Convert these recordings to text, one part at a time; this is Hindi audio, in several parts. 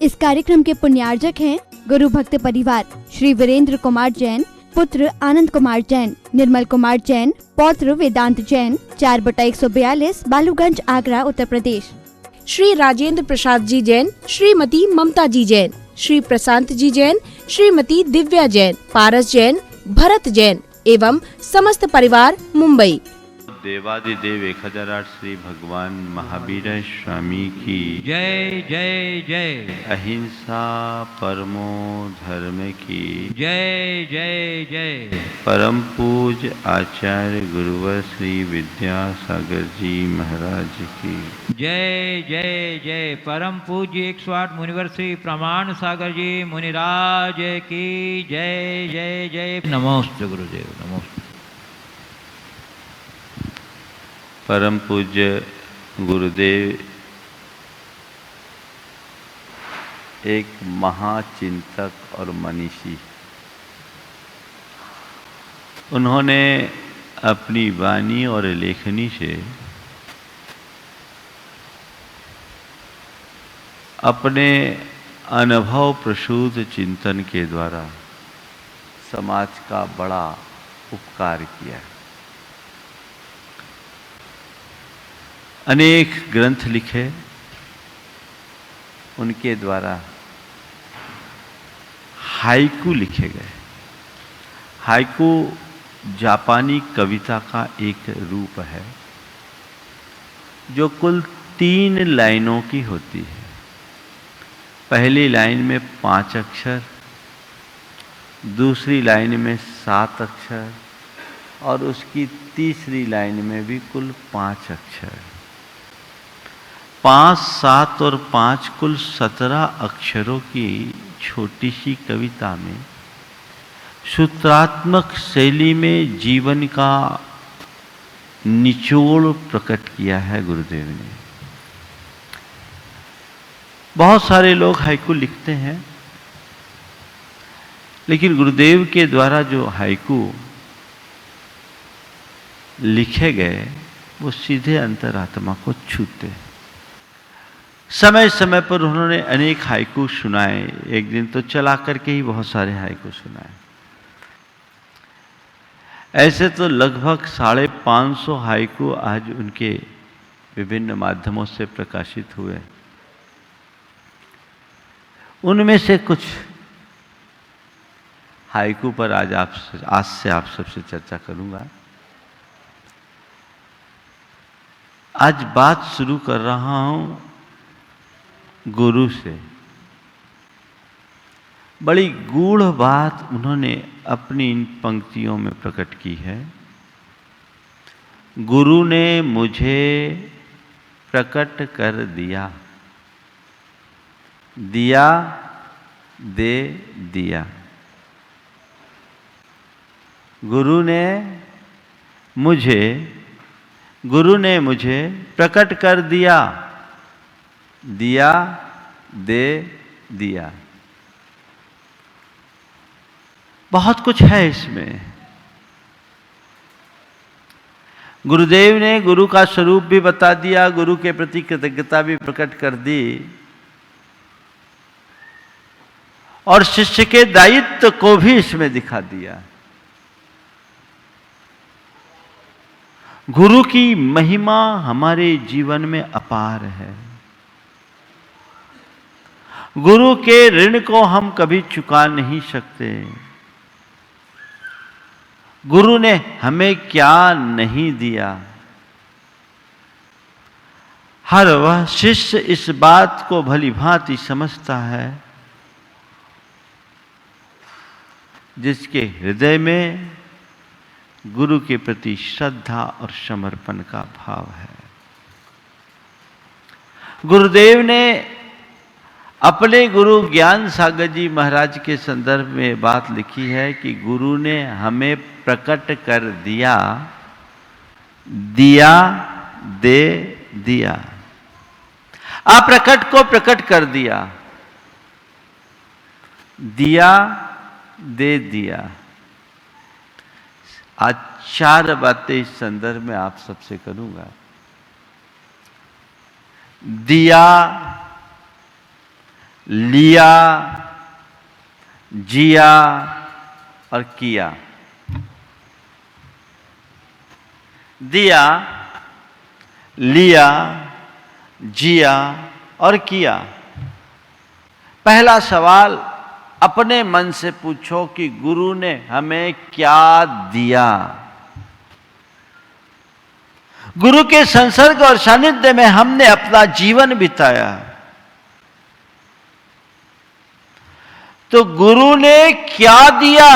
इस कार्यक्रम के पुण्यार्जक हैं गुरु भक्त परिवार श्री वीरेंद्र कुमार जैन, पुत्र आनंद कुमार जैन, निर्मल कुमार जैन, पौत्र वेदांत जैन, 4/142, बालूगंज, आगरा, उत्तर प्रदेश। श्री राजेंद्र प्रसाद जी जैन, श्रीमती ममता जी जैन, श्री प्रशांत जी जैन, श्रीमती दिव्या जैन, पारस जैन, भरत जैन एवं समस्त परिवार, मुंबई। देवादिदेव 1008 श्री भगवान महावीर स्वामी की जय जय जय। अहिंसा परमो धर्म की जय जय जय। परम पूज्य आचार्य गुरुवर श्री विद्यासागर जी महाराज की जय जय जय। परम पूज्य 108 मुनिवर श्री प्रमाण सागर जी मुनिराज की जय जय जय। नमोस्तु गुरुदेव, नमोस्तु। परम पूज्य गुरुदेव एक महाचिंतक और मनीषी। उन्होंने अपनी वाणी और लेखनी से अपने अनुभव प्रसूत चिंतन के द्वारा समाज का बड़ा उपकार किया। अनेक ग्रंथ लिखे उनके द्वारा। हाइकू लिखे गए। हाइकू जापानी कविता का एक रूप है जो कुल 3 लाइनों की होती है। पहली लाइन में 5 अक्षर, दूसरी लाइन में 7 अक्षर और उसकी तीसरी लाइन में भी कुल 5 अक्षर। 5, 7 और 5 कुल 17 अक्षरों की छोटी सी कविता में सूत्रात्मक शैली में जीवन का निचोड़ प्रकट किया है गुरुदेव ने। बहुत सारे लोग हाइकू लिखते हैं, लेकिन गुरुदेव के द्वारा जो हाइकू लिखे गए वो सीधे अंतरात्मा को छूते हैं। समय समय पर उन्होंने अनेक हाइकू सुनाए। एक दिन तो चला करके ही बहुत सारे हाइकू सुनाए। ऐसे तो लगभग 550 हाइकू आज उनके विभिन्न माध्यमों से प्रकाशित हुए। उनमें से कुछ हाइकू पर आज से आप सबसे चर्चा करूंगा। आज बात शुरू कर रहा हूं गुरु से। बड़ी गूढ़ बात उन्होंने अपनी इन पंक्तियों में प्रकट की है। गुरु ने मुझे प्रकट कर दिया, दिया दे दिया। गुरु ने मुझे प्रकट कर दिया, दिया दे दिया। बहुत कुछ है इसमें। गुरुदेव ने गुरु का स्वरूप भी बता दिया, गुरु के प्रति कृतज्ञता भी प्रकट कर दी और शिष्य के दायित्व को भी इसमें दिखा दिया। गुरु की महिमा हमारे जीवन में अपार है। गुरु के ऋण को हम कभी चुका नहीं सकते। गुरु ने हमें क्या नहीं दिया। हर वह शिष्य इस बात को भली भांति समझता है जिसके हृदय में गुरु के प्रति श्रद्धा और समर्पण का भाव है। गुरुदेव ने अपने गुरु ज्ञान सागर जी महाराज के संदर्भ में बात लिखी है कि गुरु ने हमें प्रकट कर दिया, दिया दे दिया। अप्रकट को प्रकट कर दिया, दिया दे दिया। आज 4 बातें इस संदर्भ में आप सबसे करूंगा। दिया लिया, जिया और किया। दिया, लिया, जिया और किया। पहला सवाल अपने मन से पूछो कि गुरु ने हमें क्या दिया। गुरु के संसर्ग और सानिध्य में हमने अपना जीवन बिताया, तो गुरु ने क्या दिया?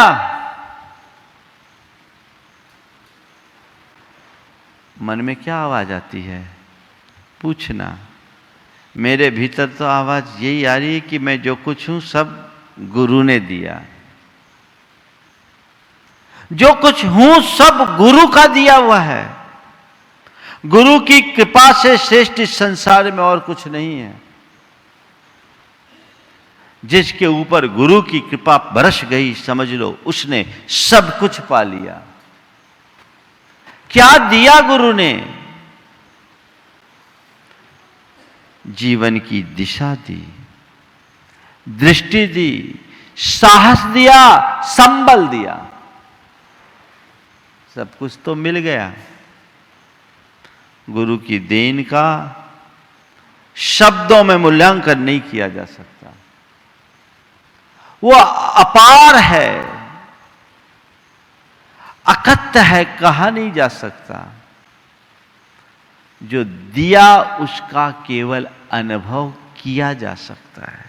मन में क्या आवाज आती है? पूछना। मेरे भीतर तो आवाज यही आ रही है कि मैं जो कुछ हूं सब गुरु ने दिया। जो कुछ हूं सब गुरु का दिया हुआ है। गुरु की कृपा से श्रेष्ठ इस संसार में और कुछ नहीं है। जिसके ऊपर गुरु की कृपा बरस गई, समझ लो उसने सब कुछ पा लिया। क्या दिया गुरु ने? जीवन की दिशा दी, दृष्टि दी, साहस दिया, संबल दिया। सब कुछ तो मिल गया। गुरु की देन का शब्दों में मूल्यांकन नहीं किया जा सकता। वो अपार है, अकथ्य है, कहा नहीं जा सकता। जो दिया उसका केवल अनुभव किया जा सकता है।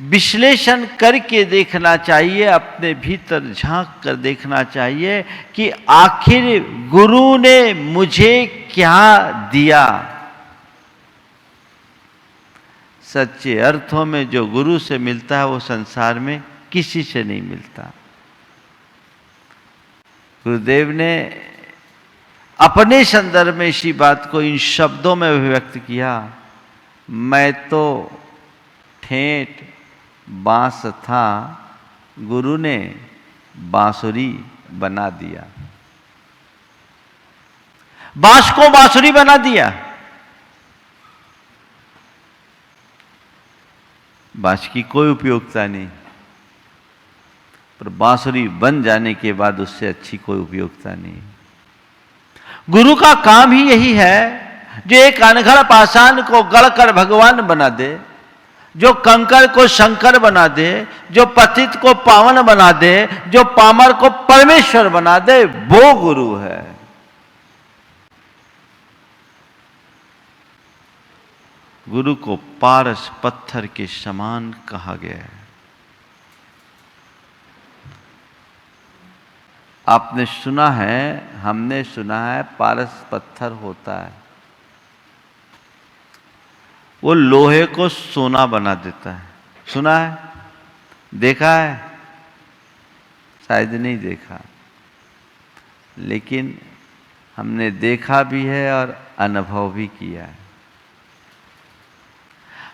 विश्लेषण करके देखना चाहिए, अपने भीतर झांक कर देखना चाहिए कि आखिर गुरु ने मुझे क्या दिया। सच्चे अर्थों में जो गुरु से मिलता है वो संसार में किसी से नहीं मिलता। गुरुदेव ने अपने संदर्भ में इसी बात को इन शब्दों में अभिव्यक्त किया। मैं तो ठेठ बांस था, गुरु ने बांसुरी बना दिया। बांस को बांसुरी बना दिया। बांस की कोई उपयोगिता नहीं, पर बांसुरी बन जाने के बाद उससे अच्छी कोई उपयोगिता नहीं। गुरु का काम ही यही है, जो एक अनघड़ पाषाण को गढ़कर भगवान बना दे, जो कंकर को शंकर बना दे, जो पतित को पावन बना दे, जो पामर को परमेश्वर बना दे, वो गुरु है। गुरु को पारस पत्थर के समान कहा गया है। आपने सुना है, हमने सुना है, पारस पत्थर होता है, वो लोहे को सोना बना देता है। सुना है? देखा है? शायद नहीं देखा, लेकिन हमने देखा भी है और अनुभव भी किया है।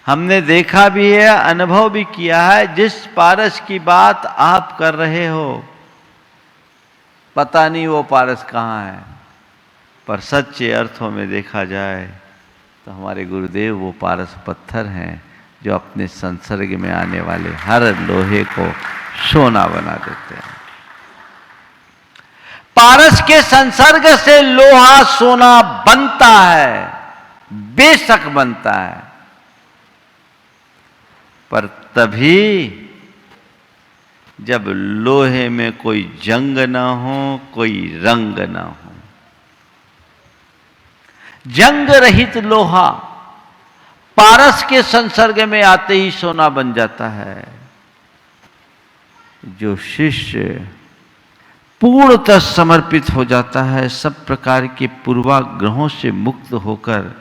हमने देखा भी है, अनुभव भी किया है। जिस पारस की बात आप कर रहे हो, पता नहीं वो पारस कहाँ है, पर सच्चे अर्थों में देखा जाए तो हमारे गुरुदेव वो पारस पत्थर हैं, जो अपने संसर्ग में आने वाले हर लोहे को सोना बना देते हैं। पारस के संसर्ग से लोहा सोना बनता है, बेशक बनता है, पर तभी जब लोहे में कोई जंग ना हो, कोई रंग ना हो। जंग रहित लोहा पारस के संसर्ग में आते ही सोना बन जाता है। जो शिष्य पूर्णतः समर्पित हो जाता है, सब प्रकार के पूर्वाग्रहों से मुक्त होकर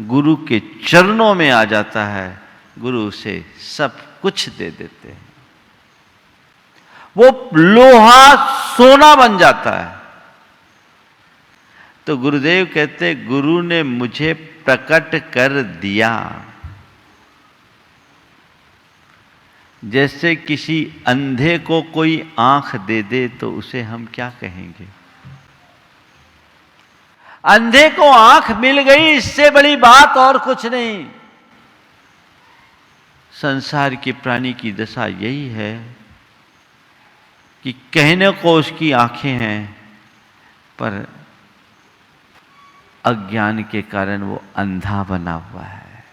गुरु के चरणों में आ जाता है, गुरु उसे सब कुछ दे देते हैं। वो लोहा सोना बन जाता है। तो गुरुदेव कहते, गुरु ने मुझे प्रकट कर दिया। जैसे किसी अंधे को कोई आंख दे दे तो उसे हम क्या कहेंगे? अंधे को आंख मिल गई, इससे बड़ी बात और कुछ नहीं। संसार के प्राणी की दशा यही है कि कहने को उसकी आंखें हैं, पर अज्ञान के कारण वो अंधा बना हुआ है।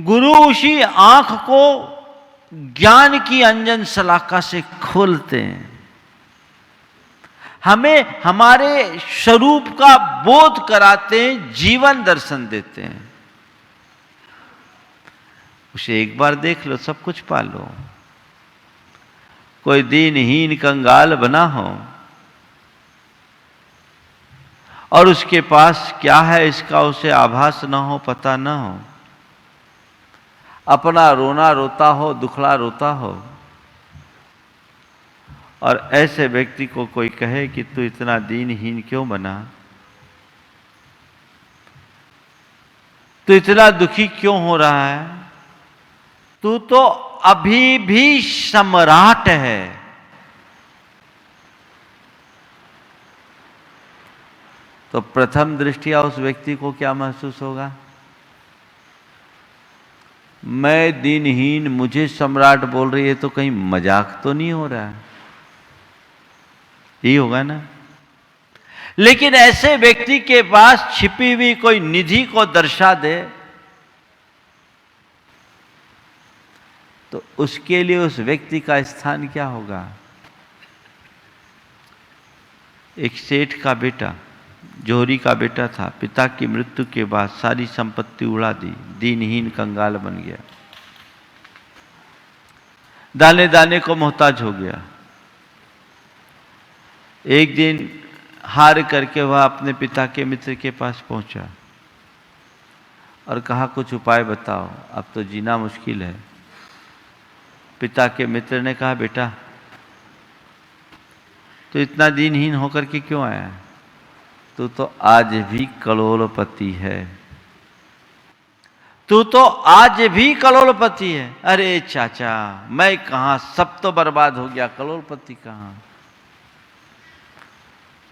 गुरु उसी आंख को ज्ञान की अंजन सलाखा से खोलते हैं, हमें हमारे स्वरूप का बोध कराते हैं, जीवन दर्शन देते हैं। उसे एक बार देख लो, सब कुछ पा लो। कोई दीनहीन कंगाल बना हो और उसके पास क्या है इसका उसे आभास ना हो, पता ना हो, अपना रोना रोता हो, दुखड़ा रोता हो, और ऐसे व्यक्ति को कोई कहे कि तू इतना दीनहीन क्यों बना, तू इतना दुखी क्यों हो रहा है, तू तो अभी भी सम्राट है। तो प्रथम दृष्टिया उस व्यक्ति को क्या महसूस होगा? मैं दीनहीन, मुझे सम्राट बोल रही है, तो कहीं मजाक तो नहीं हो रहा है, यही होगा ना। लेकिन ऐसे व्यक्ति के पास छिपी हुई कोई निधि को दर्शा दे तो उसके लिए उस व्यक्ति का स्थान क्या होगा? एक सेठ का बेटा, जोहरी का बेटा था, पिता की मृत्यु के बाद सारी संपत्ति उड़ा दी, दीनहीन कंगाल बन गया, दाने दाने को मोहताज हो गया। एक दिन हार करके वह अपने पिता के मित्र के पास पहुंचा और कहा कुछ उपाय बताओ, अब तो जीना मुश्किल है। पिता के मित्र ने कहा बेटा तो इतना दीनहीन होकर के क्यों आया? तू तो आज भी करोड़पति है, तू तो आज भी करोड़पति है। अरे चाचा मैं कहां, सब तो बर्बाद हो गया, करोड़पति कहां?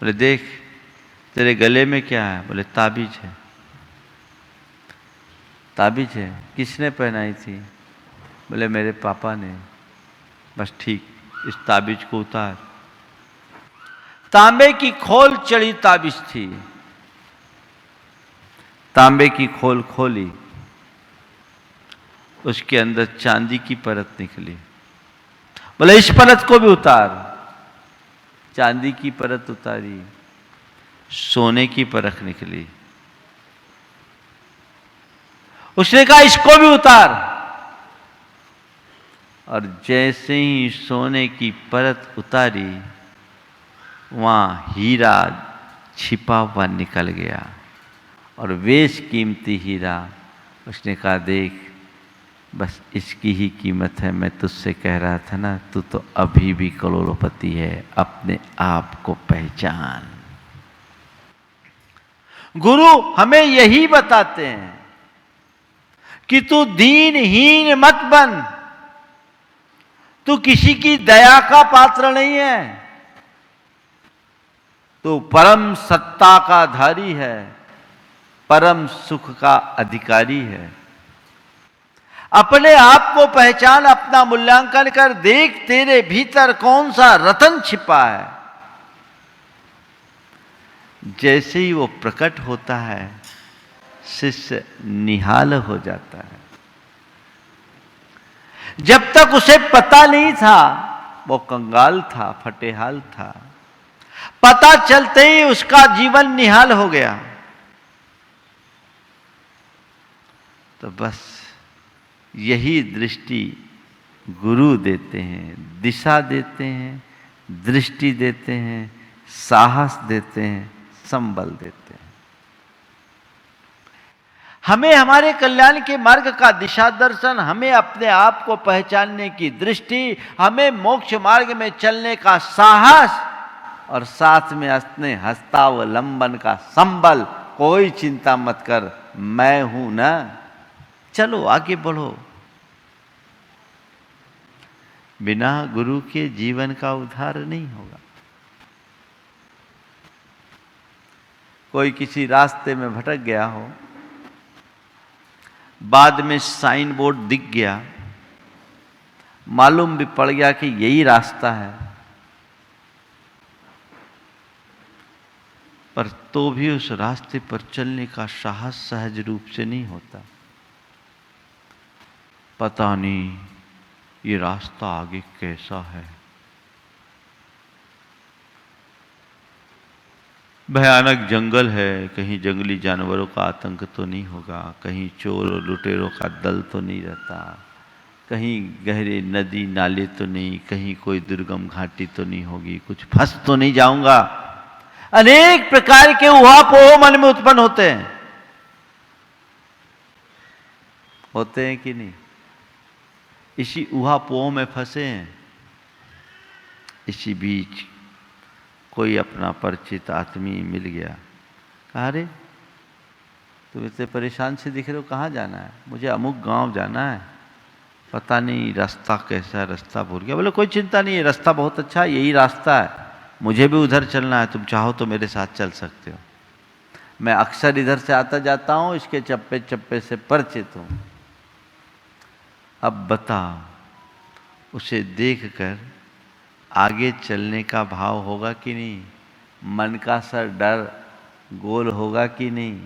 बोले देख तेरे गले में क्या है? बोले ताबीज है। ताबीज है, किसने पहनाई थी? बोले मेरे पापा ने। बस ठीक, इस ताबीज को उतार। तांबे की खोल चढ़ी ताबीज थी, तांबे की खोल खोली, उसके अंदर चांदी की परत निकली। बोले इस परत को भी उतार। चांदी की परत उतारी, सोने की परत निकली। उसने कहा इसको भी उतार, और जैसे ही सोने की परत उतारी वहां हीरा छिपा हुआ निकल गया, और बेश कीमती हीरा। उसने कहा देख बस इसकी ही कीमत है, मैं तुझसे कह रहा था ना, तू तो अभी भी करोड़पति है, अपने आप को पहचान। गुरु हमें यही बताते हैं कि तू दीनहीन मत बन, तू किसी की दया का पात्र नहीं है, तू परम सत्ता का धारी है, परम सुख का अधिकारी है। अपने आप को पहचान, अपना मूल्यांकन कर, देख तेरे भीतर कौन सा रतन छिपा है। जैसे ही वो प्रकट होता है शिष्य निहाल हो जाता है। जब तक उसे पता नहीं था वो कंगाल था, फटेहाल था, पता चलते ही उसका जीवन निहाल हो गया। तो बस यही दृष्टि गुरु देते हैं, दिशा देते हैं, दृष्टि देते हैं, साहस देते हैं, संबल देते हैं। हमें हमारे कल्याण के मार्ग का दिशा दर्शन, हमें अपने आप को पहचानने की दृष्टि, हमें मोक्ष मार्ग में चलने का साहस, और साथ में अपने हस्तावलंबन का संबल। कोई चिंता मत कर, मैं हूं ना, चलो आगे बढ़ो। बिना गुरु के जीवन का उद्धार नहीं होगा। कोई किसी रास्ते में भटक गया हो, बाद में साइन बोर्ड दिख गया, मालूम भी पड़ गया कि यही रास्ता है, पर तो भी उस रास्ते पर चलने का साहस सहज रूप से नहीं होता। पता नहीं ये रास्ता आगे कैसा है, भयानक जंगल है, कहीं जंगली जानवरों का आतंक तो नहीं होगा, कहीं चोर और लुटेरों का दल तो नहीं रहता, कहीं गहरे नदी नाले तो नहीं, कहीं कोई दुर्गम घाटी तो नहीं होगी, कुछ फंस तो नहीं जाऊंगा। अनेक प्रकार के उहापोह मन में उत्पन्न होते हैं कि नहीं? इसी उहापोह में फंसे हैं। इसी बीच कोई अपना परिचित आदमी मिल गया, कहा अरे तुम इतने परेशान से दिख रहे हो, कहाँ जाना है? मुझे अमुक गांव जाना है, पता नहीं रास्ता कैसा है, रास्ता भूल गया। बोले कोई चिंता नहीं है, रास्ता बहुत अच्छा है, यही रास्ता है, मुझे भी उधर चलना है, तुम चाहो तो मेरे साथ चल सकते हो, मैं अक्सर इधर से आता जाता हूँ, इसके चप्पे चप्पे से परिचित हूँ। अब बता, उसे देखकर आगे चलने का भाव होगा कि नहीं? मन का सा डर गोल होगा कि नहीं?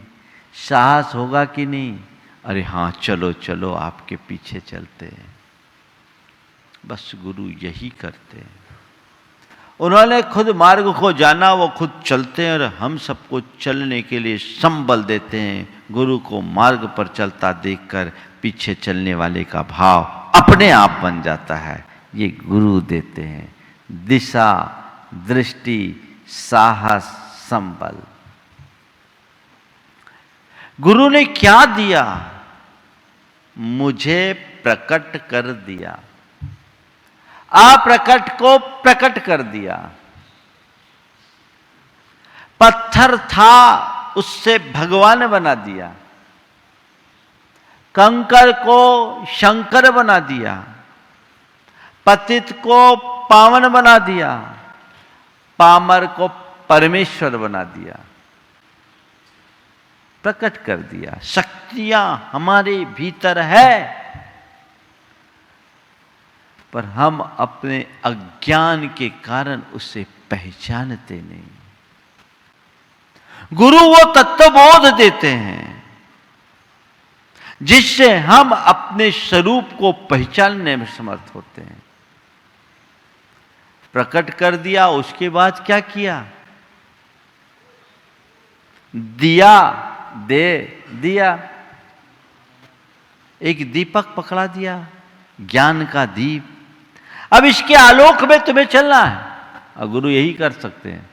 साहस होगा कि नहीं? अरे हाँ चलो चलो, आपके पीछे चलते हैं। बस गुरु यही करते हैं। उन्होंने खुद मार्ग को जाना, वो खुद चलते हैं और हम सबको चलने के लिए संबल देते हैं। गुरु को मार्ग पर चलता देखकर पीछे चलने वाले का भाव अपने आप बन जाता है। ये गुरु देते हैं दिशा, दृष्टि, साहस, संबल। गुरु ने क्या दिया? मुझे प्रकट कर दिया, अप्रकट को प्रकट कर दिया। पत्थर था, उससे भगवान बना दिया। कंकर को शंकर बना दिया, पतित को पावन बना दिया, पामर को परमेश्वर बना दिया, प्रकट कर दिया। शक्तियां हमारे भीतर है, पर हम अपने अज्ञान के कारण उसे पहचानते नहीं। गुरु वो तत्वबोध देते हैं जिससे हम अपने स्वरूप को पहचानने में समर्थ होते हैं। प्रकट कर दिया, उसके बाद क्या किया? दिया दे दिया, एक दीपक पकड़ा दिया, ज्ञान का दीप। अब इसके आलोक में तुम्हें चलना है, और गुरु यही कर सकते हैं,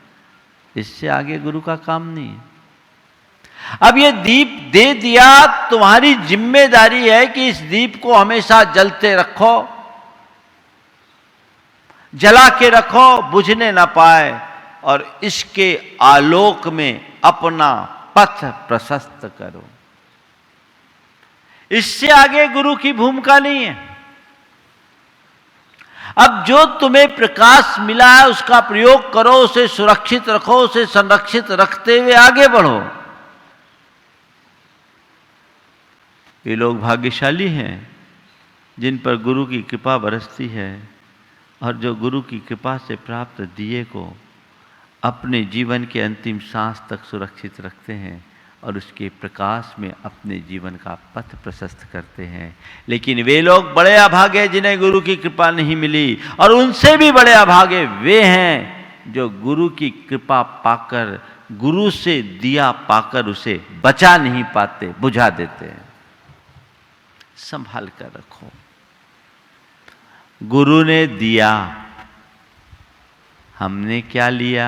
इससे आगे गुरु का काम नहीं है। अब ये दीप दे दिया, तुम्हारी जिम्मेदारी है कि इस दीप को हमेशा जलते रखो, जला के रखो, बुझने ना पाए, और इसके आलोक में अपना पथ प्रशस्त करो। इससे आगे गुरु की भूमिका नहीं है। अब जो तुम्हें प्रकाश मिला है उसका प्रयोग करो, उसे सुरक्षित रखो, उसे संरक्षित रखते हुए आगे बढ़ो। ये लोग भाग्यशाली हैं जिन पर गुरु की कृपा बरसती है, और जो गुरु की कृपा से प्राप्त दिए को अपने जीवन के अंतिम सांस तक सुरक्षित रखते हैं और उसके प्रकाश में अपने जीवन का पथ प्रशस्त करते हैं। लेकिन वे लोग बड़े अभागे जिन्हें गुरु की कृपा नहीं मिली, और उनसे भी बड़े अभागे वे हैं जो गुरु की कृपा पाकर, गुरु से दिया पाकर उसे बचा नहीं पाते, बुझा देते हैं। संभाल कर रखो। गुरु ने दिया, हमने क्या लिया?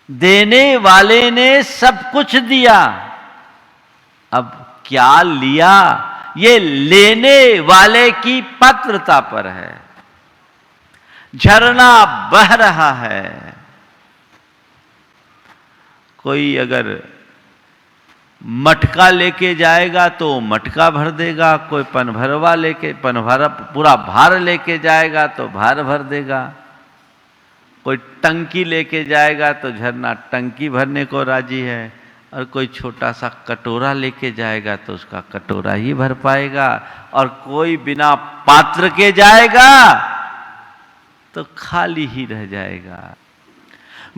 देने वाले ने सब कुछ दिया, अब क्या लिया? ये लेने वाले की पात्रता पर है। झरना बह रहा है, कोई अगर मटका लेके जाएगा तो मटका भर देगा, कोई पनभरवा लेके पनभरा पूरा भार लेके जाएगा तो भार भर देगा, कोई टंकी लेके जाएगा तो झरना टंकी भरने को राजी है, और कोई छोटा सा कटोरा लेके जाएगा तो उसका कटोरा ही भर पाएगा, और कोई बिना पात्र के जाएगा तो खाली ही रह जाएगा।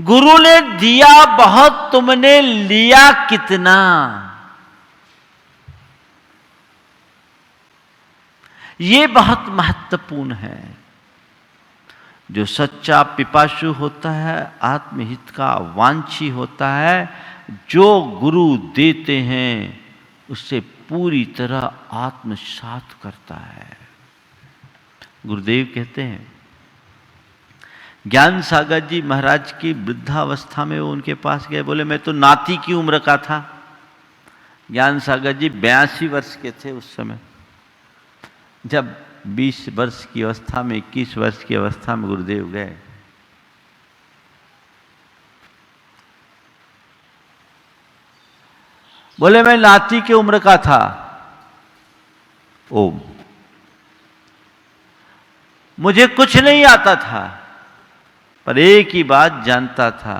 गुरु ने दिया बहुत, तुमने लिया कितना? ये बहुत महत्वपूर्ण है। जो सच्चा पिपासु होता है, आत्महित का वांछी होता है, जो गुरु देते हैं उससे पूरी तरह आत्मसात करता है। गुरुदेव कहते हैं, ज्ञान सागर जी महाराज की वृद्धावस्था में वो उनके पास गए, बोले मैं तो नाती की उम्र का था। ज्ञान सागर जी 82 वर्ष के थे उस समय। जब 20 वर्ष की अवस्था में, 21 वर्ष की अवस्था में गुरुदेव गए, बोले मैं नाती की उम्र का था। ओम, मुझे कुछ नहीं आता था, पर एक ही बात जानता था,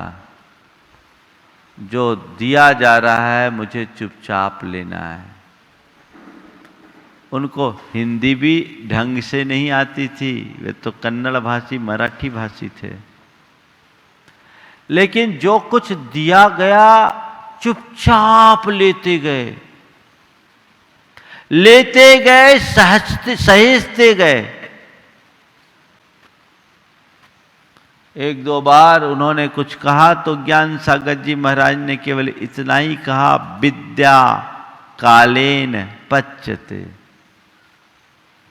जो दिया जा रहा है मुझे चुपचाप लेना है। उनको हिंदी भी ढंग से नहीं आती थी, वे तो कन्नड़ भाषी, मराठी भाषी थे, लेकिन जो कुछ दिया गया चुपचाप लेते गए, सहेजते गए। एक दो बार उन्होंने कुछ कहा तो ज्ञान सागर जी महाराज ने केवल इतना ही कहा, विद्या कालेन पच्यते।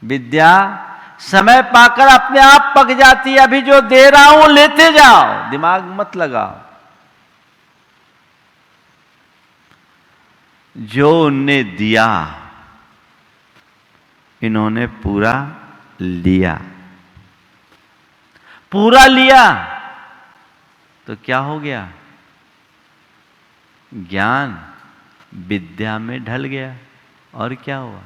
विद्या समय पाकर अपने आप पक जाती है, अभी जो दे रहा हूं लेते जाओ, दिमाग मत लगाओ। जो उनने दिया, इन्होंने पूरा लिया। पूरा लिया तो क्या हो गया? ज्ञान विद्या में ढल गया। और क्या हुआ?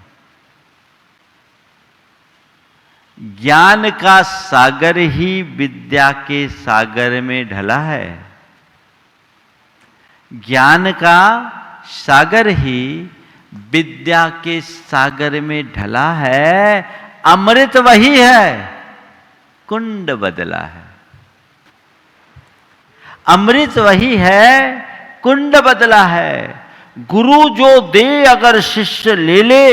ज्ञान का सागर ही विद्या के सागर में ढला है। ज्ञान का सागर ही विद्या के सागर में ढला है। अमृत वही है, कुंड बदला है। अमृत वही है, कुंड बदला है। गुरु जो दे अगर शिष्य ले ले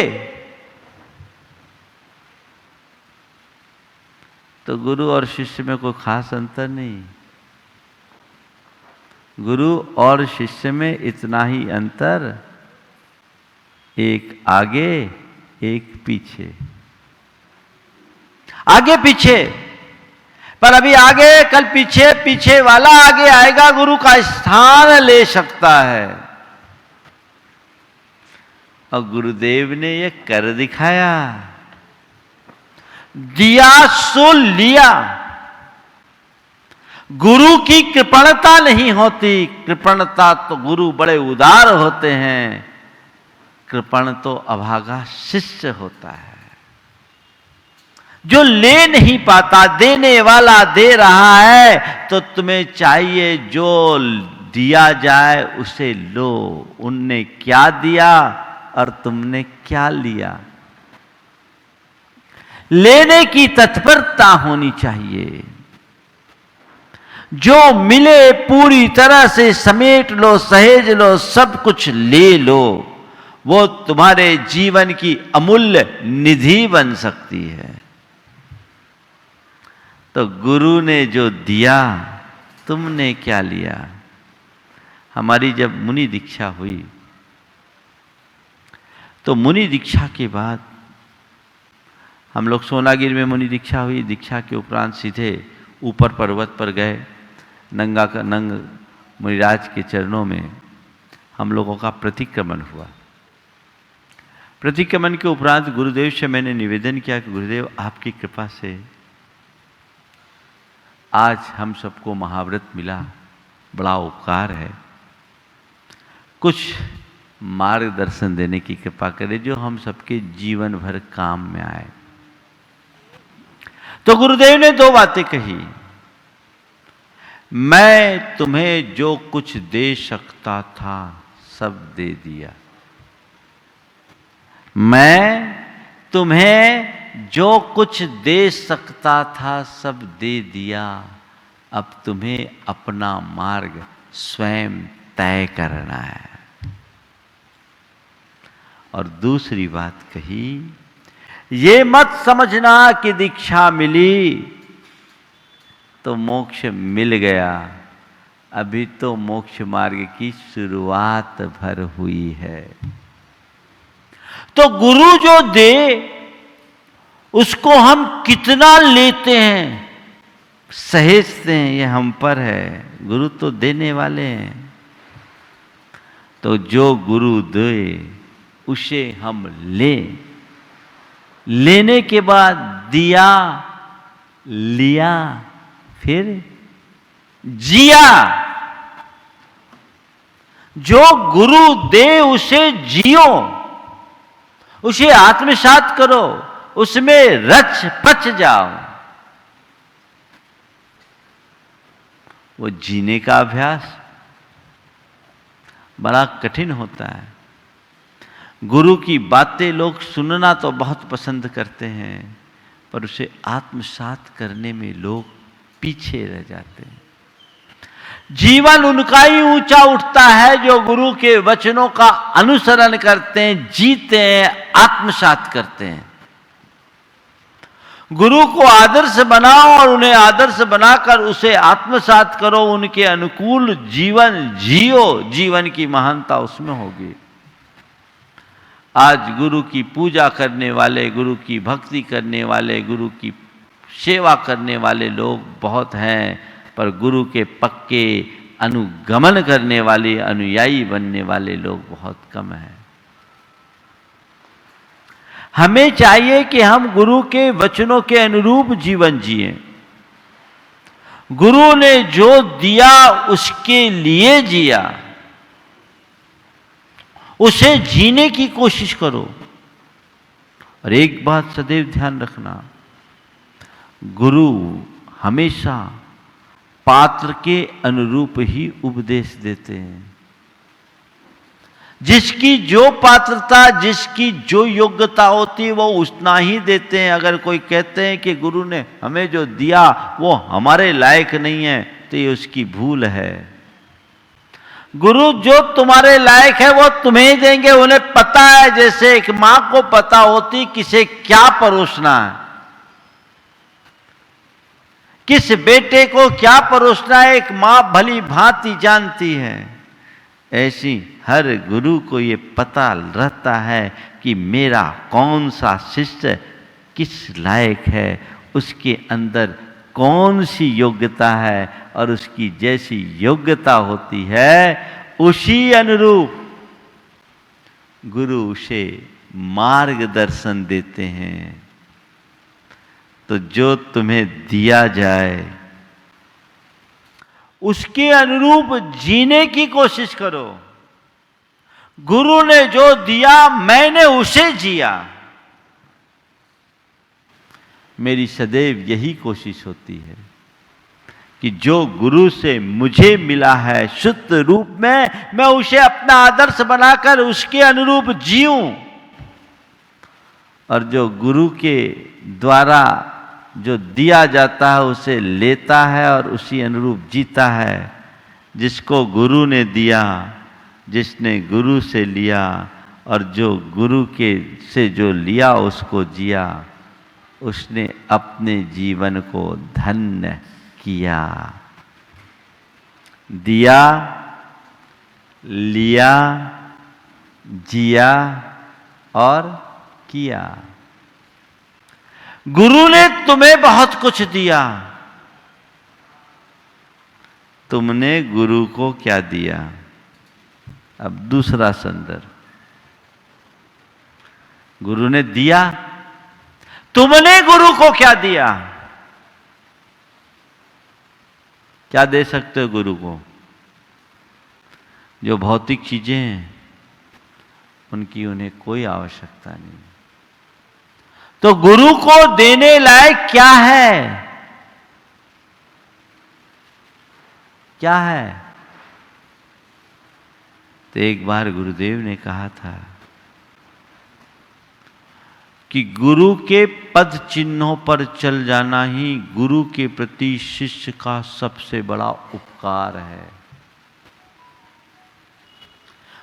तो गुरु और शिष्य में कोई खास अंतर नहीं। गुरु और शिष्य में इतना ही अंतर, एक आगे एक पीछे। आगे पीछे, पर अभी आगे कल पीछे, पीछे वाला आगे आएगा, गुरु का स्थान ले सकता है। और गुरुदेव ने ये कर दिखाया। दिया सो लिया। गुरु की कृपणता नहीं होती, कृपणता तो गुरु बड़े उदार होते हैं, कृपण तो अभागा शिष्य होता है, जो ले नहीं पाता। देने वाला दे रहा है तो तुम्हें चाहिए जो दिया जाए उसे लो। उनने क्या दिया और तुमने क्या लिया? लेने की तत्परता होनी चाहिए। जो मिले पूरी तरह से समेट लो, सहेज लो, सब कुछ ले लो। वो तुम्हारे जीवन की अमूल्य निधि बन सकती है। तो गुरु ने जो दिया, तुमने क्या लिया? हमारी जब मुनि दीक्षा हुई तो मुनि दीक्षा के बाद हम लोग सोनागिर में मुनि दीक्षा हुई। दीक्षा के उपरांत सीधे ऊपर पर्वत पर गए। नंगा का नंग मुनिराज के चरणों में हम लोगों का प्रतिक्रमण हुआ। प्रतिक्रमण के उपरांत गुरुदेव से मैंने निवेदन किया कि गुरुदेव आपकी कृपा से आज हम सबको महाव्रत मिला, बड़ा उपकार है। कुछ मार्गदर्शन देने की कृपा करें जो हम सबके जीवन भर काम में आए। तो गुरुदेव ने दो बातें कही। मैं तुम्हें जो कुछ दे सकता था सब दे दिया। मैं तुम्हें जो कुछ दे सकता था सब दे दिया, अब तुम्हें अपना मार्ग स्वयं तय करना है। और दूसरी बात कही, ये मत समझना कि दीक्षा मिली तो मोक्ष मिल गया, अभी तो मोक्ष मार्ग की शुरुआत भर हुई है। तो गुरु जो दे उसको हम कितना लेते हैं, सहेजते हैं, ये हम पर है। गुरु तो देने वाले हैं। तो जो गुरु दे उसे हम लें, लेने के बाद दिया, लिया, फिर जिया। जो गुरु दे उसे जियो, उसे आत्मसात करो, उसमें रच पच जाओ। वो जीने का अभ्यास बड़ा कठिन होता है। गुरु की बातें लोग सुनना तो बहुत पसंद करते हैं, पर उसे आत्मसात करने में लोग पीछे रह जाते हैं। जीवन उनका ही ऊंचा उठता है जो गुरु के वचनों का अनुसरण करते हैं, जीते हैं, आत्मसात करते हैं। गुरु को आदर्श बनाओ और उन्हें आदर्श बनाकर उसे आत्मसात करो, उनके अनुकूल जीवन जियो, जीवन की महानता उसमें होगी। आज गुरु की पूजा करने वाले, गुरु की भक्ति करने वाले, गुरु की सेवा करने वाले लोग बहुत हैं, पर गुरु के पक्के अनुगमन करने वाले, अनुयायी बनने वाले लोग बहुत कम हैं। हमें चाहिए कि हम गुरु के वचनों के अनुरूप जीवन जिए। गुरु ने जो दिया उसके लिए जिया, उसे जीने की कोशिश करो। और एक बात सदैव ध्यान रखना, गुरु हमेशा पात्र के अनुरूप ही उपदेश देते हैं। जिसकी जो पात्रता, जिसकी जो योग्यता होती है वो उतना ही देते हैं। अगर कोई कहते हैं कि गुरु ने हमें जो दिया वो हमारे लायक नहीं है, तो ये उसकी भूल है। गुरु जो तुम्हारे लायक है वो तुम्हें देंगे। उन्हें पता है, जैसे एक मां को पता होती किसे क्या परोसना है, किस बेटे को क्या परोसना है, एक मां भली भांति जानती है। ऐसी हर गुरु को ये पता रहता है कि मेरा कौन सा शिष्य किस लायक है, उसके अंदर कौन सी योग्यता है, और उसकी जैसी योग्यता होती है उसी अनुरूप गुरु उसे मार्गदर्शन देते हैं। तो जो तुम्हें दिया जाए उसके अनुरूप जीने की कोशिश करो। गुरु ने जो दिया मैंने उसे जिया। मेरी सदैव यही कोशिश होती है कि जो गुरु से मुझे मिला है शुद्ध रूप में, मैं उसे अपना आदर्श बनाकर उसके अनुरूप जीऊं। और जो गुरु के द्वारा जो दिया जाता है उसे लेता है और उसी अनुरूप जीता है। जिसको गुरु ने दिया, जिसने गुरु से लिया और जो गुरु के से जो लिया उसको जिया, उसने अपने जीवन को धन्य किया। दिया, लिया, जिया और किया। गुरु ने तुम्हें बहुत कुछ दिया, तुमने गुरु को क्या दिया? अब दूसरा संदर्भ, गुरु ने दिया, तुमने गुरु को क्या दिया? क्या दे सकते हो गुरु को? जो भौतिक चीजें हैं उनकी उन्हें कोई आवश्यकता नहीं। तो गुरु को देने लायक क्या है? क्या है? तो एक बार गुरुदेव ने कहा था कि गुरु के पद चिन्हों पर चल जाना ही गुरु के प्रति शिष्य का सबसे बड़ा उपकार है।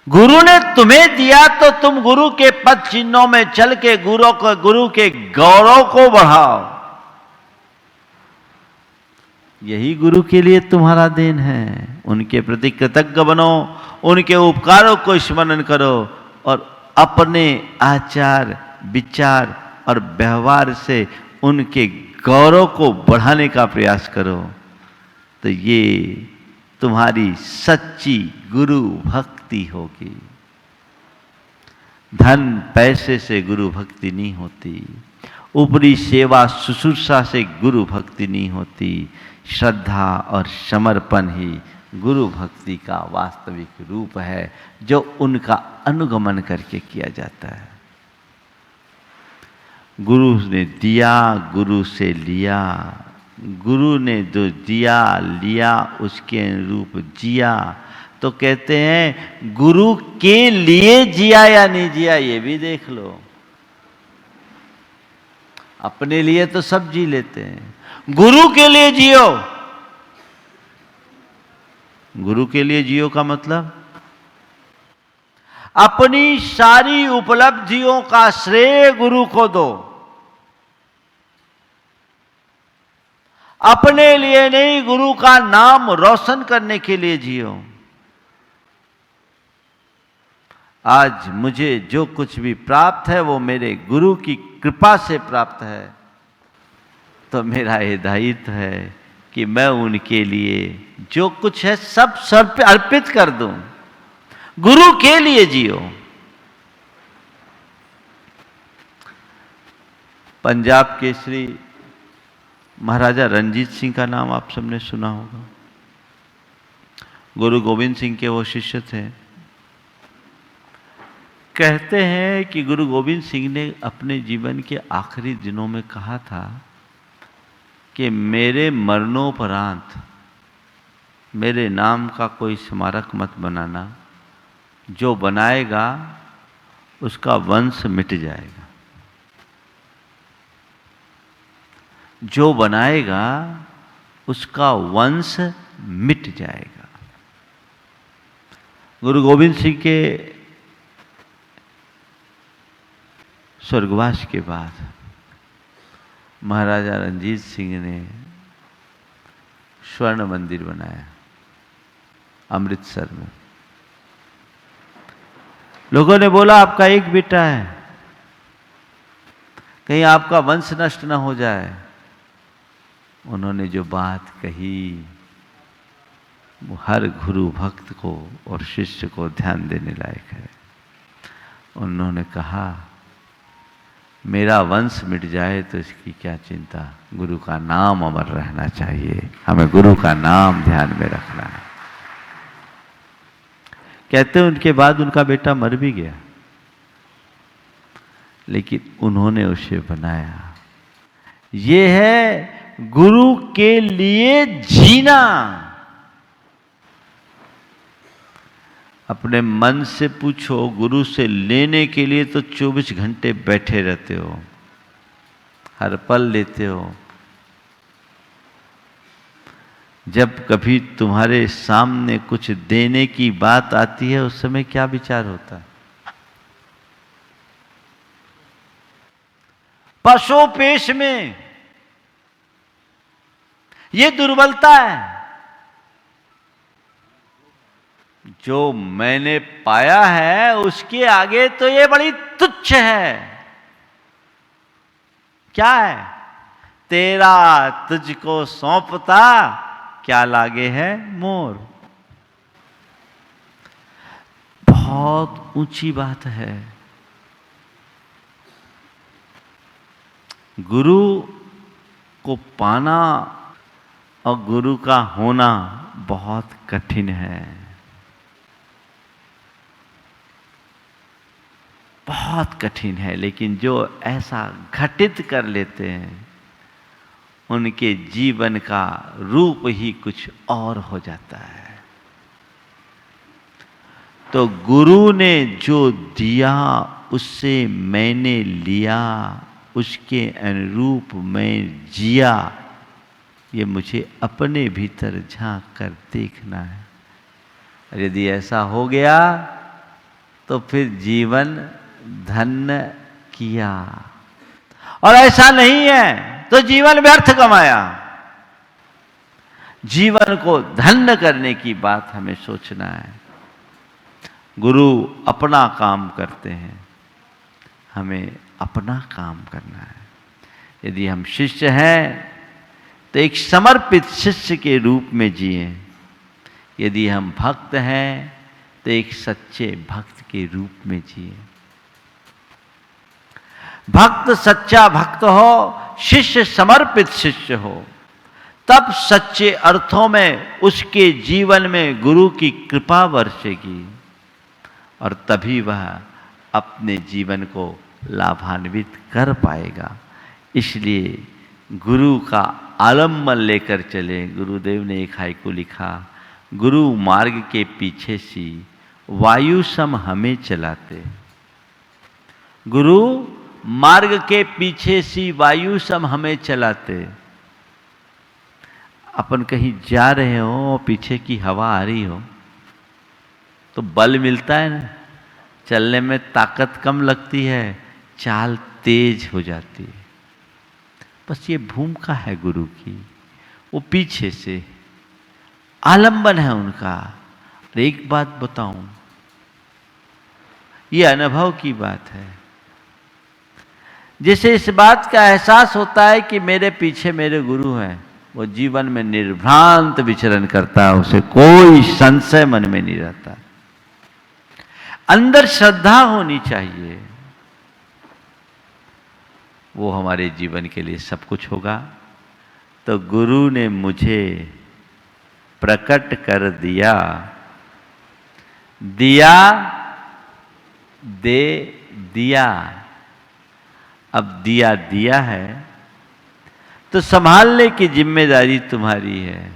गुरु ने तुम्हें दिया तो तुम गुरु के पद चिन्हों में चल के गुरु के गौरव को बढ़ाओ। यही गुरु के लिए तुम्हारा देन है। उनके प्रति कृतज्ञ बनो, उनके उपकारों को स्मरण करो और अपने आचार विचार और व्यवहार से उनके गौरव को बढ़ाने का प्रयास करो। तो ये तुम्हारी सच्ची गुरु भक्ति होगी। धन पैसे से गुरु भक्ति नहीं होती, ऊपरी सेवा शुश्रूषा से गुरु भक्ति नहीं होती। श्रद्धा और समर्पण ही गुरु भक्ति का वास्तविक रूप है, जो उनका अनुगमन करके किया जाता है। गुरु ने दिया, गुरु से लिया, गुरु ने जो दिया लिया उसके अनुरूप जिया। तो कहते हैं गुरु के लिए जिया या नहीं जिया ये भी देख लो। अपने लिए तो सब जी लेते हैं, गुरु के लिए जियो। गुरु के लिए जियो का मतलब अपनी सारी उपलब्धियों का श्रेय गुरु को दो। अपने लिए नहीं, गुरु का नाम रोशन करने के लिए जियो। आज मुझे जो कुछ भी प्राप्त है वो मेरे गुरु की कृपा से प्राप्त है। तो मेरा ये दायित्व है कि मैं उनके लिए जो कुछ है सब अर्पित कर दूं। गुरु के लिए जियो। पंजाब केसरी महाराजा रणजीत सिंह का नाम आप सबने सुना होगा। गुरु गोविंद सिंह के वो शिष्य थे। कहते हैं कि गुरु गोविंद सिंह ने अपने जीवन के आखिरी दिनों में कहा था कि मेरे मरणोपरांत मेरे नाम का कोई स्मारक मत बनाना, जो बनाएगा उसका वंश मिट जाएगा। जो बनाएगा उसका वंश मिट जाएगा। गुरु गोविंद सिंह के स्वर्गवास के बाद महाराजा रणजीत सिंह ने स्वर्ण मंदिर बनाया अमृतसर में। लोगों ने बोला आपका एक बेटा है, कहीं आपका वंश नष्ट ना हो जाए। उन्होंने जो बात कही वो हर गुरु भक्त को और शिष्य को ध्यान देने लायक है। उन्होंने कहा मेरा वंश मिट जाए तो इसकी क्या चिंता, गुरु का नाम अमर रहना चाहिए। हमें गुरु का नाम ध्यान में रखना है। कहते हैं उनके बाद उनका बेटा मर भी गया, लेकिन उन्होंने उसे बनाया। ये है गुरु के लिए जीना। अपने मन से पूछो, गुरु से लेने के लिए तो 24 घंटे बैठे रहते हो, हर पल लेते हो। जब कभी तुम्हारे सामने कुछ देने की बात आती है उस समय क्या विचार होता है? पशुपेश में ये दुर्बलता है। जो मैंने पाया है उसके आगे तो ये बड़ी तुच्छ है। क्या है? तेरा तुझको सौंपता क्या लागे है मोर। बहुत ऊंची बात है। गुरु को पाना और गुरु का होना बहुत कठिन है, बहुत कठिन है। लेकिन जो ऐसा घटित कर लेते हैं उनके जीवन का रूप ही कुछ और हो जाता है। तो गुरु ने जो दिया उससे मैंने लिया, उसके अनुरूप मैं जिया, ये मुझे अपने भीतर झांक कर देखना है। और यदि ऐसा हो गया तो फिर जीवन धन्य किया, और ऐसा नहीं है तो जीवन व्यर्थ कमाया। जीवन को धन्य करने की बात हमें सोचना है। गुरु अपना काम करते हैं, हमें अपना काम करना है। यदि हम शिष्य हैं तो एक समर्पित शिष्य के रूप में जिए। यदि हम भक्त हैं तो एक सच्चे भक्त के रूप में जिए। भक्त सच्चा भक्त हो, शिष्य समर्पित शिष्य हो, तब सच्चे अर्थों में उसके जीवन में गुरु की कृपा बरसेगी, और तभी वह अपने जीवन को लाभान्वित कर पाएगा। इसलिए गुरु का आलम्बन लेकर चले। गुरुदेव ने एक हाइकू लिखा, गुरु मार्ग के पीछे सी वायु सम हमें चलाते। गुरु मार्ग के पीछे सी वायु सम हमें चलाते। अपन कहीं जा रहे हो, पीछे की हवा आ रही हो तो बल मिलता है ना, चलने में ताकत कम लगती है, चाल तेज हो जाती है। बस ये भूमिका है गुरु की, वो पीछे से आलंबन है उनका। और एक बात बताऊं, ये अनुभव की बात है। जिसे इस बात का एहसास होता है कि मेरे पीछे मेरे गुरु हैं, वो जीवन में निर्भ्रांत विचरण करता है, उसे कोई संशय मन में नहीं रहता। अंदर श्रद्धा होनी चाहिए, वो हमारे जीवन के लिए सब कुछ होगा। तो गुरु ने मुझे प्रकट कर दिया, दिया दे दिया। अब दिया दिया है तो संभालने की जिम्मेदारी तुम्हारी है।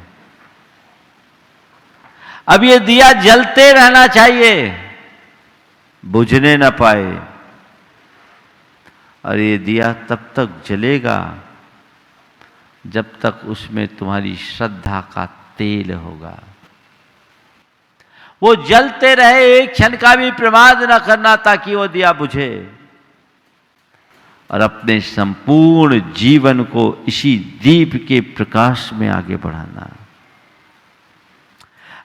अब ये दिया जलते रहना चाहिए, बुझने न पाए। और ये दिया तब तक जलेगा जब तक उसमें तुम्हारी श्रद्धा का तेल होगा। वो जलते रहे, एक क्षण का भी प्रमाद न करना ताकि वो दिया बुझे, और अपने संपूर्ण जीवन को इसी दीप के प्रकाश में आगे बढ़ाना।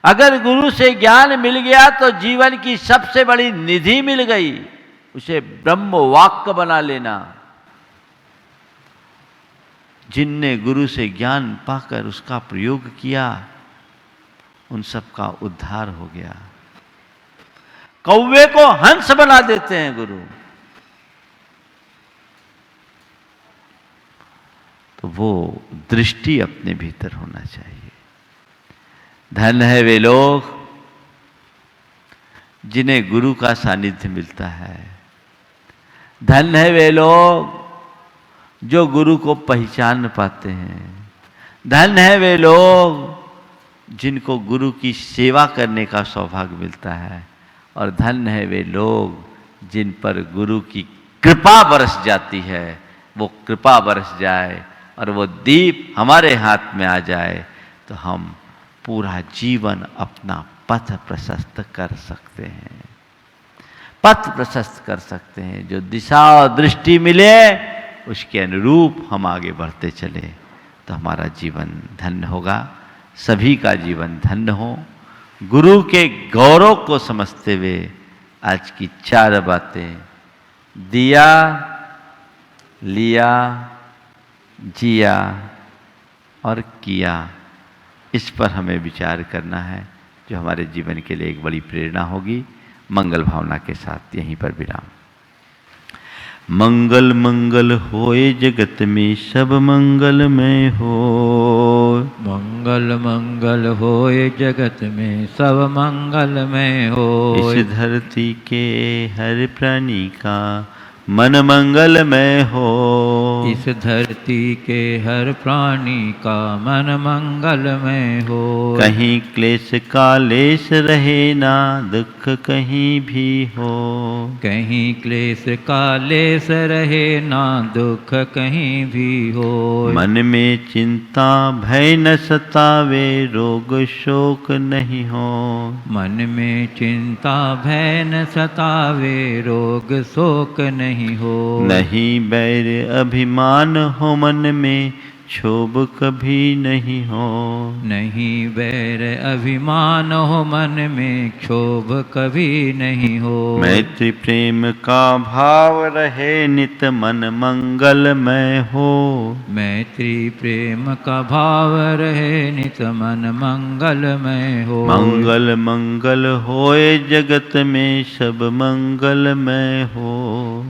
अगर गुरु से ज्ञान मिल गया तो जीवन की सबसे बड़ी निधि मिल गई, उसे ब्रह्म वाक्य बना लेना। जिनने गुरु से ज्ञान पाकर उसका प्रयोग किया, उन सब का उद्धार हो गया। कौवे को हंस बना देते हैं गुरु। तो वो दृष्टि अपने भीतर होना चाहिए। धन है वे लोग जिन्हें गुरु का सानिध्य मिलता है। धन है वे लोग जो गुरु को पहचान पाते हैं। धन है वे लोग जिनको गुरु की सेवा करने का सौभाग्य मिलता है। और धन है वे लोग जिन पर गुरु की कृपा बरस जाती है। वो कृपा बरस जाए और वो दीप हमारे हाथ में आ जाए तो हम पूरा जीवन अपना पथ प्रशस्त कर सकते हैं। पथ प्रशस्त कर सकते हैं। जो दिशा और दृष्टि मिले उसके अनुरूप हम आगे बढ़ते चले तो हमारा जीवन धन्य होगा। सभी का जीवन धन्य हो। गुरु के गौरव को समझते हुए आज की 4 बातें, दिया, लिया, जिया और किया, इस पर हमें विचार करना है, जो हमारे जीवन के लिए एक बड़ी प्रेरणा होगी। मंगल भावना के साथ यहीं पर विराम। मंगल मंगल होए जगत में सब मंगलमय हो। मंगल मंगल होए जगत में सब मंगलमय हो। इस धरती के हर प्राणी का मन मंगलमय हो। इस धरती के हर प्राणी का मन मंगलमय हो। कहीं क्लेश का लेश रहे ना, दुख कहीं भी हो। कहीं क्लेश का लेस रहे ना, दुख कहीं भी हो। मन में चिंता भय न सतावे, रोग शोक नहीं हो। मन में चिंता भय न सतावे, रोग शोक नहीं हो। नहीं बैर अभिमान हो मन में, क्षोभ कभी नहीं हो। नहीं बैर अभिमान हो मन में, क्षोभ कभी नहीं हो। मैत्री प्रेम का भाव रहे नित, मन मंगलमय हो। मैत्री प्रेम का भाव रहे नित, मन मंगलमय हो। मंगल मंगल होए जगत में, सब मंगलमय हो।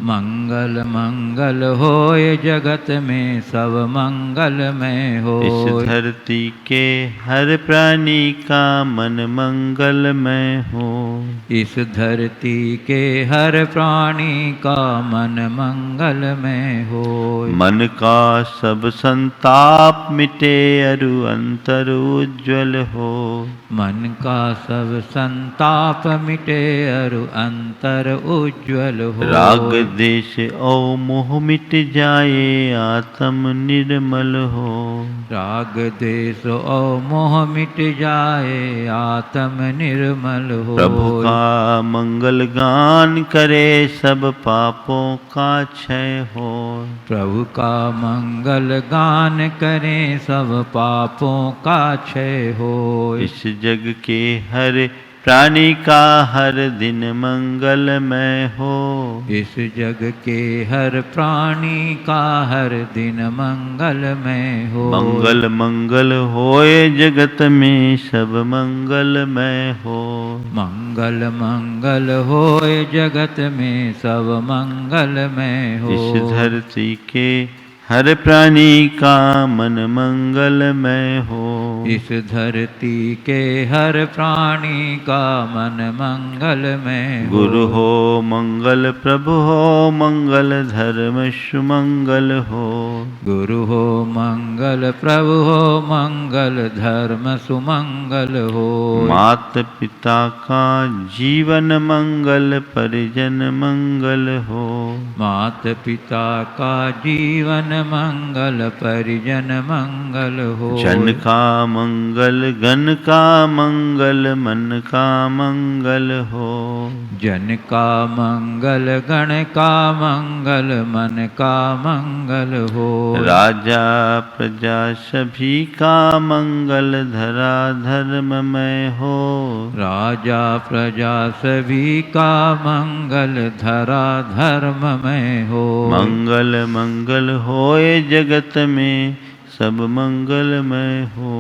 मंगल मंगल होए जगत में, सब मंगलमय हो। इस धरती के हर प्राणी का मन मंगलमय हो। इस धरती के हर प्राणी का मन मंगलमय हो। मन का सब संताप मिटे, अरु अंतर उज्ज्वल हो। मन का सब संताप मिटे, अरु अंतर उज्ज्वल हो। राग देश और मोह मिट जाए, आत्म निर्मल हो। राग देश और मोह मिट जाए, आत्म निर्मल हो। प्रभु का मंगल गान करे, सब पापों का क्षय हो। प्रभु का मंगल गान करें, सब पापों का क्षय हो। इस जग के हर प्राणी का हर दिन मंगलमय हो। इस जग के हर प्राणी का हर दिन मंगलमय हो। मंगल मंगल होए जगत में, सब मंगलमय हो। मंगल मंगल होए जगत में, सब मंगलमय हो। इस धरती के हर प्राणी का मन मंगलमय हो। इस धरती के हर प्राणी का मन मंगलमय हो। गुरु हो मंगल, प्रभु हो मंगल, धर्म सुमंगल हो। गुरु हो मंगल, प्रभु हो मंगल, धर्म सुमंगल हो। मात पिता का जीवन मंगल, परिजन मंगल हो। मात पिता का जीवन मंगल, परिजन मंगल हो। जन का मंगल, गण का मंगल, मन का मंगल हो। जन का मंगल, गण का मंगल, मन का मंगल हो। राजा प्रजा सभी का मंगल, धरा धर्ममय हो। राजा प्रजा सभी का मंगल, धरा धर्ममय हो। मंगल मंगल होए जगत में, सब मंगलमय हो।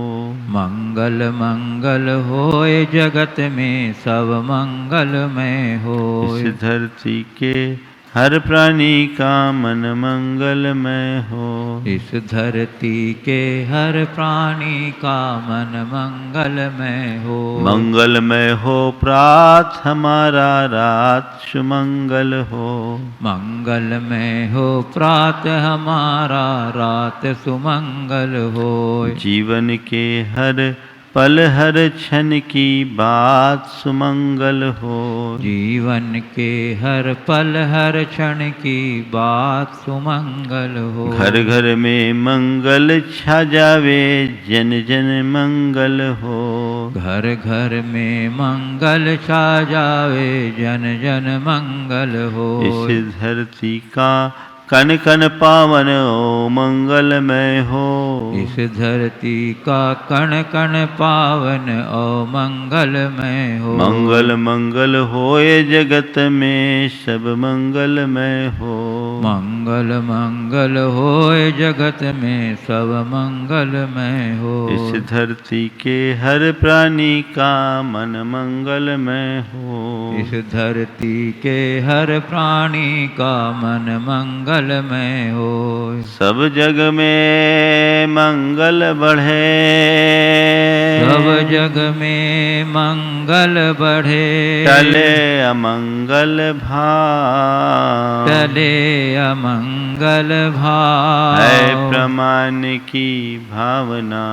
मंगल मंगल होए जगत में, सब मंगलमय हो। इस धरती के हर प्राणी का मन मंगलमय हो। इस धरती के हर प्राणी का मन मंगलमय हो। मंगलमय हो प्रात हमारा, रात सुमंगल हो। मंगलमय हो प्रात हमारा, रात सुमंगल हो। जीवन के हर पल हर क्षण की बात सुमंगल हो। जीवन के हर पल हर क्षण की बात सुमंगल हो। घर घर में मंगल छा जावे, जन जन मंगल हो। घर घर में मंगल छा जावे, जन जन मंगल हो। इस धरती का कन कन पावन ओ मंगलमय हो। इस धरती का कण कण पावन ओ मंगलमय हो। मंगल मंगल होए जगत में, सब मंगलमय हो। मंगल मंगल होए जगत में, सब मंगलमय हो। इस धरती के हर प्राणी का मन मंगलमय हो। इस धरती के हर प्राणी का मन मंगलमय हो। सब जग में मंगल बढ़े, सब जग में मंगल मंगल बढ़े, टले अमंगल भाव, टले अमंगल भाव, है प्रमाण की भावना,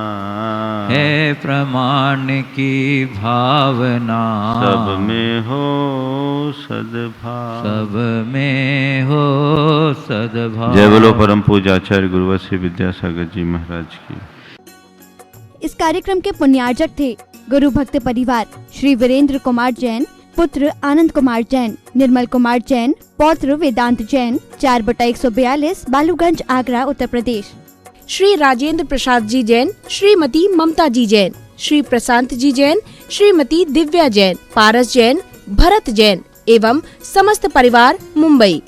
है प्रमाण की भावना, सब में हो सद्भाव, सब में हो सद्भाव। जय बोलो परम पूज्याचार्य गुरुवत्स्य विद्यासागर जी महाराज की। इस कार्यक्रम के पुण्यार्जक थे गुरु भक्त परिवार श्री वीरेंद्र कुमार जैन, पुत्र आनंद कुमार जैन, निर्मल कुमार जैन, पौत्र वेदांत जैन, 4/142 बालूगंज आगरा उत्तर प्रदेश। श्री राजेंद्र प्रसाद जी जैन, श्रीमती ममता जी जैन, श्री प्रशांत जी जैन, श्रीमती दिव्या जैन, पारस जैन, भरत जैन एवं समस्त परिवार मुंबई।